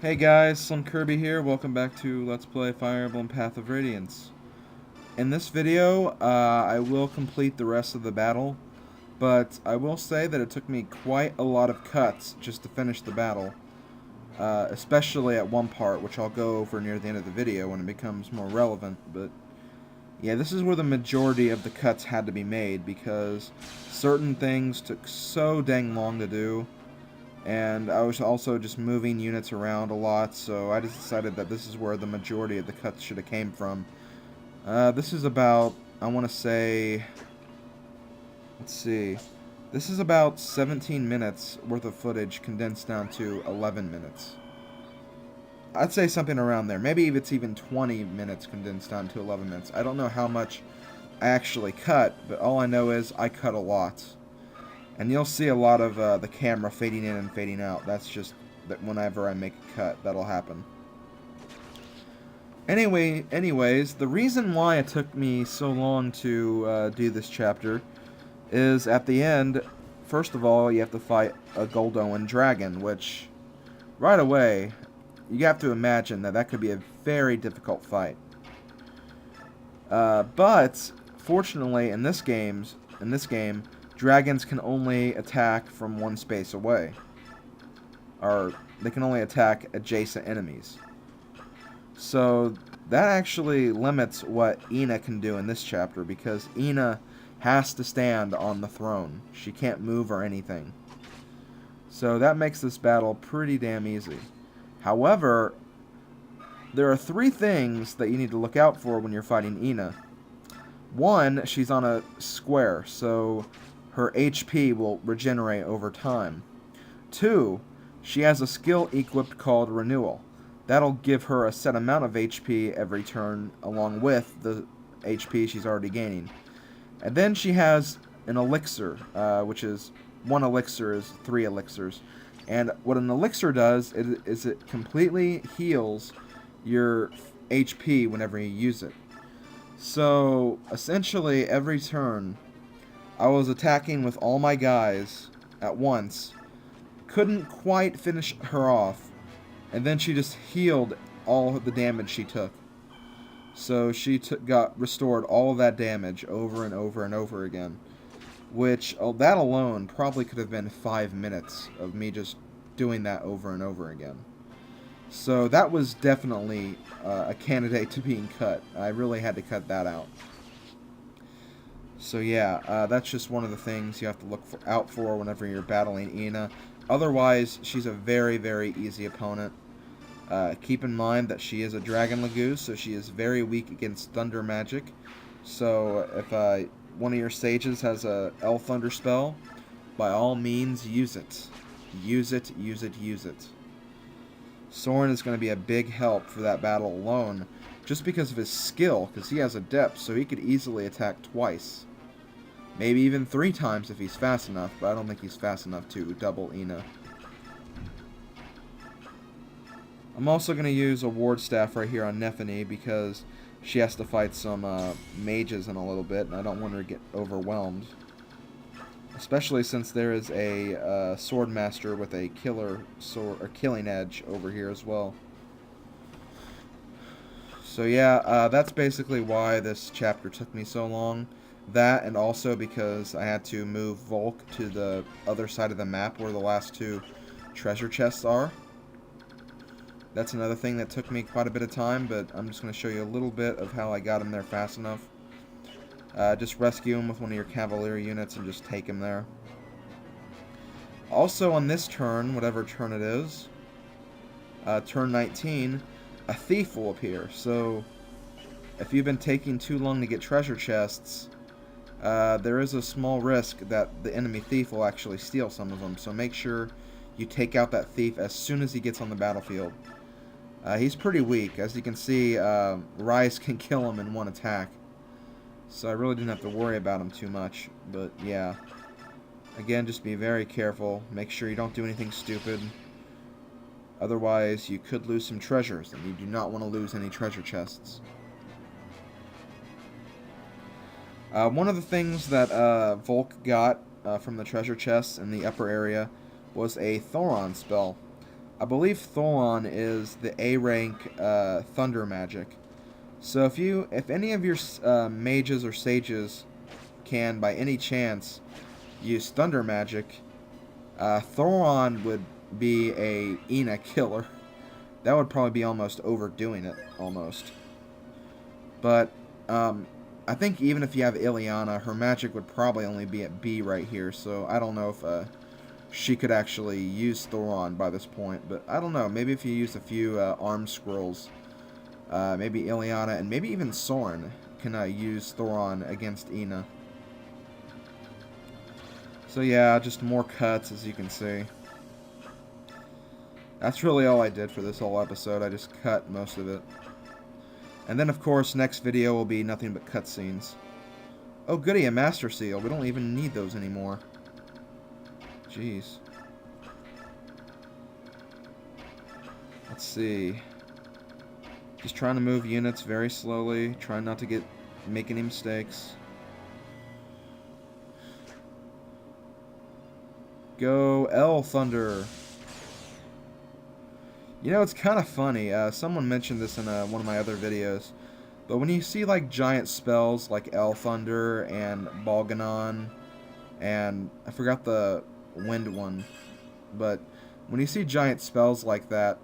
Hey guys, SlimKirby here. Welcome back to Let's Play Fire Emblem Path of Radiance. In this video, I will complete the rest of the battle, but I will say that it took me quite a lot of cuts just to finish the battle, especially at one part, which I'll go over near the end of the video when it becomes more relevant, but yeah, this is where the majority of the cuts had to be made, because certain things took so dang long to do. And I was also just moving units around a lot, so I just decided that this is where the majority of the cuts should have came from. This is about, I want to say, let's see, this is about 17 minutes worth of footage condensed down to 11 minutes. I'd say something around there. Maybe it's even 20 minutes condensed down to 11 minutes. I don't know how much I actually cut, but all I know is I cut a lot. And you'll see a lot of the camera fading in and fading out. That's just that whenever I make a cut, that'll happen. Anyways, the reason why it took me so long to do this chapter is at the end, first of all, you have to fight a Goldoan dragon, which, right away, you have to imagine that that could be a very difficult fight. But, fortunately, in this game, dragons can only attack from one space away. Or, they can only attack adjacent enemies. So, that actually limits what Ina can do in this chapter, because Ina has to stand on the throne. She can't move or anything. So, that makes this battle pretty damn easy. However, there are three things that you need to look out for when you're fighting Ina. One, she's on a square, so her HP will regenerate over time. 2, she has a skill equipped called Renewal. That'll give her a set amount of HP every turn, along with the HP she's already gaining. And then she has an elixir, which is 1 elixir is 3 elixirs. And what an elixir does is it completely heals your HP whenever you use it. So, essentially, every turn, I was attacking with all my guys at once, couldn't quite finish her off, and then she just healed all of the damage she took. So she got restored all of that damage over and over and over again, which, that alone probably could have been 5 minutes of me just doing that over and over again. So that was definitely a candidate to being cut. I really had to cut that out. So yeah, that's just one of the things you have to look out for whenever you're battling Ina. Otherwise, she's a very, very easy opponent. Keep in mind that she is a dragon laguz, so she is very weak against thunder magic. So if one of your sages has a L Thunder spell, by all means use it. Use it, use it, use it. Soren is going to be a big help for that battle alone, just because of his skill, because he has Adept, so he could easily attack twice. Maybe even 3 times if he's fast enough, but I don't think he's fast enough to double Ina. I'm also going to use a Ward Staff right here on Nephany, because she has to fight some mages in a little bit, and I don't want her to get overwhelmed. Especially since there is a Sword Master with a killer sword, or killing edge over here as well. So yeah, that's basically why this chapter took me so long. That, and also because I had to move Volk to the other side of the map where the last 2 treasure chests are. That's another thing that took me quite a bit of time, but I'm just going to show you a little bit of how I got him there fast enough. Just rescue him with one of your cavalry units and just take him there. Also on this turn, whatever turn it is, turn 19, a thief will appear. So if you've been taking too long to get treasure chests, there is a small risk that the enemy thief will actually steal some of them. So make sure you take out that thief as soon as he gets on the battlefield. He's pretty weak. As you can see, Rise can kill him in 1 attack. So I really didn't have to worry about him too much. But yeah. Again, just be very careful. Make sure you don't do anything stupid. Otherwise, you could lose some treasures, and you do not want to lose any treasure chests. One of the things that Volk got from the treasure chests in the upper area was a Thoron spell. I believe Thoron is the A rank thunder magic. So if any of your mages or sages can by any chance use thunder magic, Thoron would be a Ina killer. That would probably be almost overdoing it, almost. But I think even if you have Ileana, her magic would probably only be at B right here. So I don't know if she could actually use Thoron by this point. But I don't know. Maybe if you use a few arm scrolls, maybe Ileana and maybe even Soren can use Thoron against Ina. So yeah, just more cuts, as you can see. That's really all I did for this whole episode. I just cut most of it. And then, of course, next video will be nothing but cutscenes. Oh, goody, a Master Seal. We don't even need those anymore. Jeez. Let's see. Just trying to move units very slowly. Trying not to make any mistakes. Go L Thunder. You know, it's kind of funny. Someone mentioned this in one of my other videos. But when you see, like, giant spells like L Thunder and Balganon, and I forgot the wind one, but when you see giant spells like that,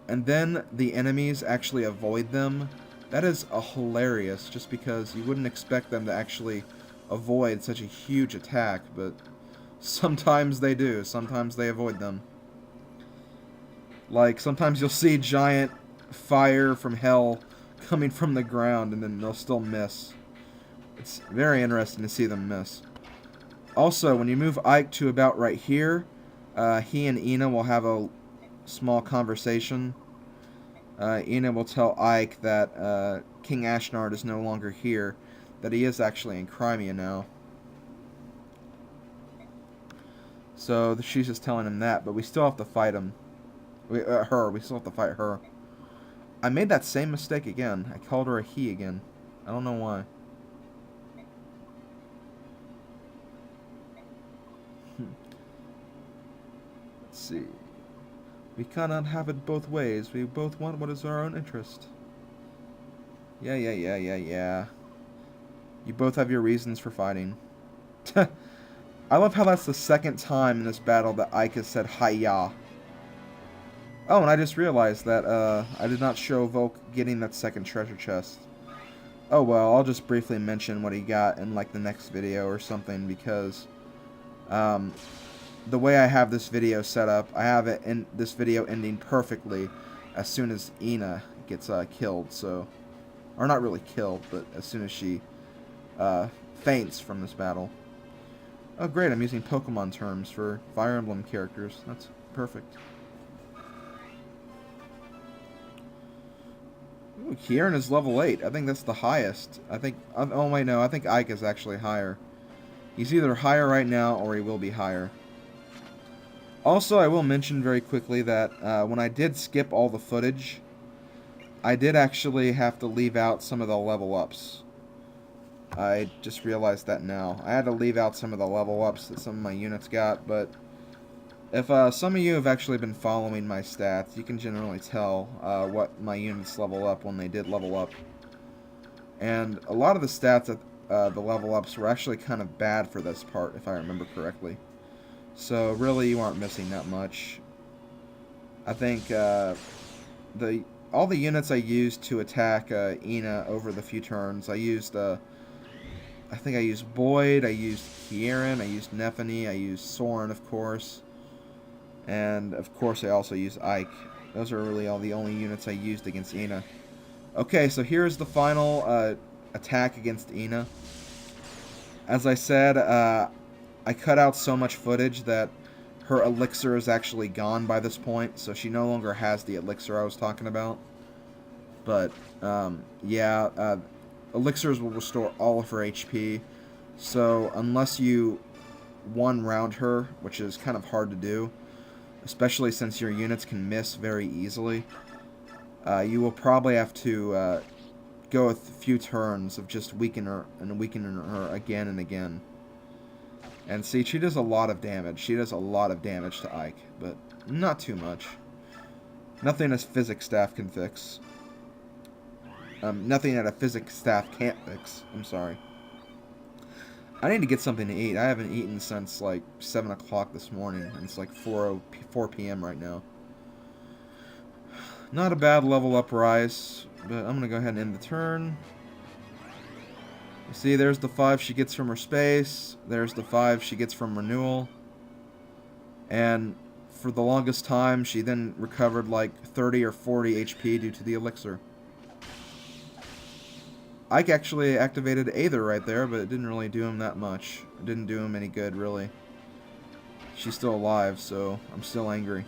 and then the enemies actually avoid them, that is hilarious, just because you wouldn't expect them to actually avoid such a huge attack, but sometimes they do. Sometimes they avoid them. Like, sometimes you'll see giant fire from hell coming from the ground, and then they'll still miss. It's very interesting to see them miss. Also, when you move Ike to about right here, he and Ina will have a small conversation. Ina will tell Ike that King Ashnard is no longer here, that he is actually in Crimea now. So she's just telling him that, but we still have to fight him. We still have to fight her. I made that same mistake again. I called her a he again. I don't know why. Let's see. We cannot have it both ways. We both want what is our own interest. Yeah. You both have your reasons for fighting. I love how that's the second time in this battle that Ike has said hi-ya. Oh, and I just realized that I did not show Volk getting that second treasure chest. Oh well, I'll just briefly mention what he got in like the next video or something, because the way I have this video set up, I have it in this video ending perfectly as soon as Ina gets killed. So, or not really killed, but as soon as she faints from this battle. Oh great, I'm using Pokemon terms for Fire Emblem characters. That's perfect. Ooh, Kieran is level 8. I think that's the highest. I think... Oh, wait, no. I think Ike is actually higher. He's either higher right now, or he will be higher. Also, I will mention very quickly that when I did skip all the footage, I did actually have to leave out some of the level ups. I just realized that now. I had to leave out some of the level ups that some of my units got, but if some of you have actually been following my stats, you can generally tell what my units level up when they did level up. And a lot of the stats at the level ups were actually kind of bad for this part, if I remember correctly. So really, you aren't missing that much. I think all the units I used to attack Ina over the few turns, I used I think I used Boyd, I used Kieran, I used Nephany, I used Soren, of course. And, of course, I also used Ike. Those are really all the only units I used against Ina. Okay, so here's the final attack against Ina. As I said, I cut out so much footage that her elixir is actually gone by this point, so she no longer has the elixir I was talking about. But, yeah, elixirs will restore all of her HP, so unless you one-round her, which is kind of hard to do, especially since your units can miss very easily, you will probably have to go a few turns of just weakening her again and again. And see, she does a lot of damage. She does a lot of damage to Ike, but not too much. Nothing a physics staff can fix. Nothing that a physics staff can't fix. I'm sorry. I need to get something to eat. I haven't eaten since like 7 o'clock this morning. And it's like 4 p.m. right now. Not a bad level up rise. But I'm going to go ahead and end the turn. You see, there's the 5 she gets from her space. There's the 5 she gets from renewal. And for the longest time, she then recovered like 30 or 40 HP due to the elixir. Ike actually activated Aether right there, but it didn't really do him that much. It didn't do him any good, really. She's still alive, so I'm still angry.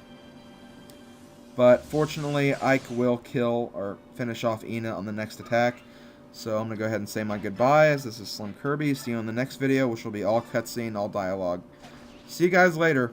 But fortunately, Ike will kill or finish off Ina on the next attack. So I'm going to go ahead and say my goodbyes. This is SlimKirby. See you in the next video, which will be all cutscene, all dialogue. See you guys later.